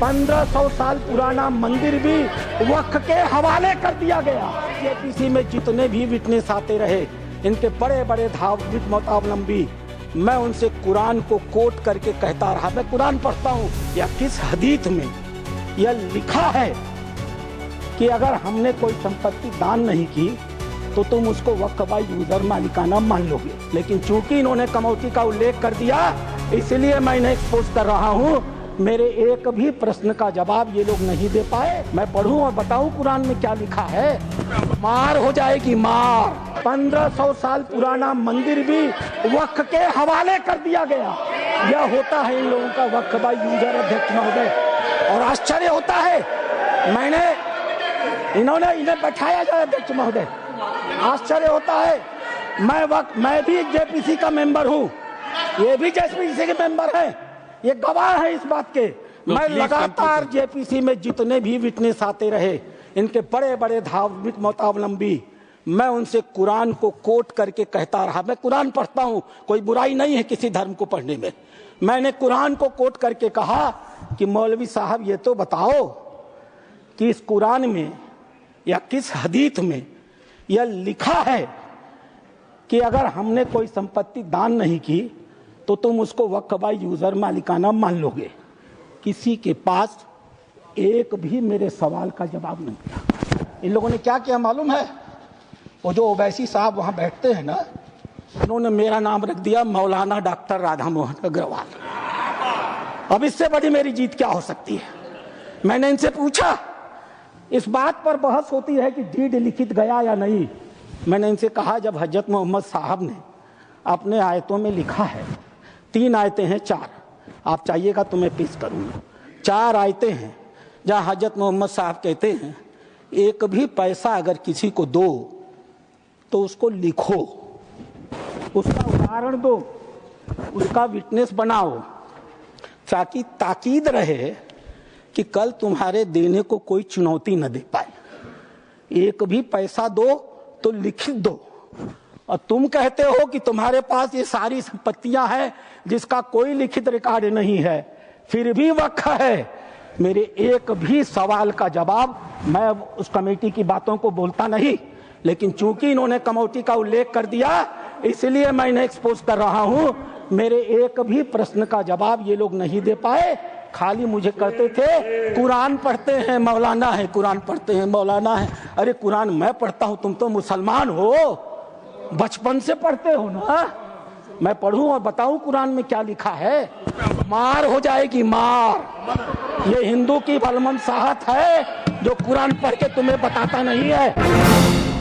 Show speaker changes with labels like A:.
A: 1500 साल पुराना मंदिर भी वक्फ के हवाले कर दिया गया। जेपीसी में जितने भी विटनेस आते रहे, इनके बड़े बड़े धार्मिक मतावलंबी, मैं उनसे कुरान को कोट करके कहता रहा। मैं कुरान पढ़ता हूँ, या किस हदीस में यह लिखा है कि अगर हमने कोई संपत्ति दान नहीं की तो तुम उसको वक्फ बाय यूजर मालिकाना मान लोगे। लेकिन चूंकि इन्होंने कमौती का उल्लेख कर दिया, इसलिए मैं इन्हें एक्सपोज कर रहा हूँ। मेरे एक भी प्रश्न का जवाब ये लोग नहीं दे पाए। मैं पढ़ूं और बताऊं कुरान में क्या लिखा है। मार हो जाएगी मार। 1500 साल पुराना मंदिर भी वक्फ के हवाले कर दिया गया। यह होता है इन लोगों का वक्फ बाय यूजर अध्यक्ष महोदय। और आश्चर्य होता है, इन्हें बैठाया जाए अध्यक्ष महोदय। आश्चर्य होता है, मैं भी जेपीसी का मेंबर हूँ, ये भी जेपीसी के मेंबर है, ये गवाह है इस बात के। मैं लगातार जेपीसी में जितने भी विटनेस आते रहे, इनके बड़े बड़े धार्मिक मतावलंबी, मैं उनसे कुरान को कोट करके कहता रहा। मैं कुरान पढ़ता हूँ, कोई बुराई नहीं है किसी धर्म को पढ़ने में। मैंने कुरान को कोट करके कहा कि मौलवी साहब ये तो बताओ कि इस कुरान में या किस हदीस में यह लिखा है कि अगर हमने कोई संपत्ति दान नहीं की तो तुम उसको वक्फ बाय यूजर मालिकाना मान लोगे। किसी के पास एक भी मेरे सवाल का जवाब नहीं था। इन लोगों ने क्या किया मालूम है? वो जो ओवैसी साहब वहां बैठते हैं ना, उन्होंने मेरा नाम रख दिया मौलाना डॉक्टर राधा मोहन अग्रवाल। अब इससे बड़ी मेरी जीत क्या हो सकती है? मैंने इनसे पूछा, इस बात पर बहस होती है कि डीड लिखित गया या नहीं। मैंने इनसे कहा, जब हजरत मोहम्मद साहब ने अपने आयतों में लिखा है, 3 आयतें हैं, 4, आप चाहिएगा तो मैं पेश करूंगा। 4 आयतें हैं जहां हजरत मोहम्मद साहब कहते हैं, एक भी पैसा अगर किसी को दो तो उसको लिखो, उसका उदाहरण दो, उसका विटनेस बनाओ, ताकि ताकीद रहे कि कल तुम्हारे देने को कोई चुनौती न दे पाए। एक भी पैसा दो तो लिखित दो। और तुम कहते हो कि तुम्हारे पास ये सारी संपत्तियां हैं जिसका कोई लिखित रिकॉर्ड नहीं है, फिर भी वक्फ है। मेरे एक भी सवाल का जवाब, मैं उस कमेटी की बातों को बोलता नहीं, लेकिन चूंकि इन्होंने कमौती का उल्लेख कर दिया, इसलिए मैं इन्हें एक्सपोज कर रहा हूं। मेरे एक भी प्रश्न का जवाब ये लोग नहीं दे पाए। खाली मुझे करते थे कुरान पढ़ते हैं मौलाना है, कुरान पढ़ते हैं मौलाना है। अरे कुरान मैं पढ़ता हूं, तुम तो मुसलमान हो, बचपन से पढ़ते हो ना। मैं पढ़ूं और बताऊं कुरान में क्या लिखा है। मार हो जाएगी मार। ये हिंदू की बलमन साहत है जो कुरान पढ़ के तुम्हें बताता नहीं है।